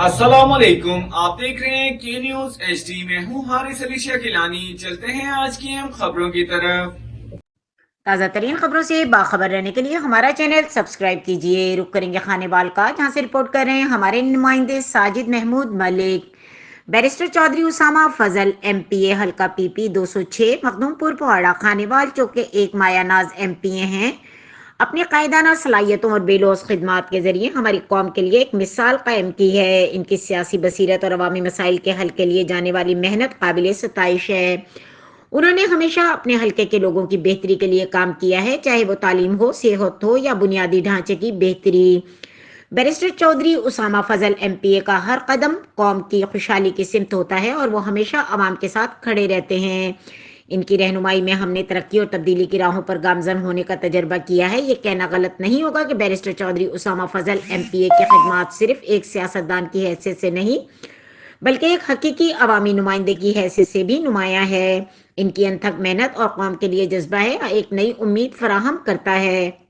अस्सलाम वालेकुम, आप देख रहे हैं के न्यूज HD में हूँ हारिस अली शकीलानी। चलते हैं आज की अहम खबरों की तरफ। ताज़ा तरीन खबरों से बाखबर रहने के लिए हमारा चैनल सब्सक्राइब कीजिए। रुक करेंगे खानेवाल का, जहां से रिपोर्ट कर रहे हैं हमारे नुमाइंदे साजिद महमूद मलिक। बैरिस्टर चौधरी उसामा फजल MPA हल्का PP 206 मखदूमपुर पवाड़ा खानेवाल चौक के एक मायानाज MPA हैं। अपनी कायदाना सलाहियतों और बेलौस खिदमात के जरिए हमारी कौम के लिए एक मिसाल कायम की है। इनकी सियासी बसीरत और अवामी मसाइल के हल के लिए जाने वाली मेहनत काबिल सताइश है। उन्होंने हमेशा अपने हलके के लोगों की बेहतरी के लिए काम किया है, चाहे वो तालीम हो, सेहत हो या बुनियादी ढांचे की बेहतरी। बैरिस्टर चौधरी उसामा फजल MPA का हर कदम कौम की खुशहाली की सिमत होता है और वो हमेशा आवाम के साथ खड़े रहते हैं। इनकी रहनुमाई में हमने तरक्की और तब्दीली की राहों पर गामजन होने का तजर्बा किया है। ये कहना गलत नहीं होगा कि बैरिस्टर चौधरी उसामा फजल MPA की खिदमात सिर्फ एक सियासतदान की हैसियत से नहीं बल्कि एक हकीकी अवामी नुमाइंदे की हैसियत से भी नुमाया है। इनकी अनथक मेहनत और कौम के लिए जज्बा है एक नई उम्मीद फराहम करता है।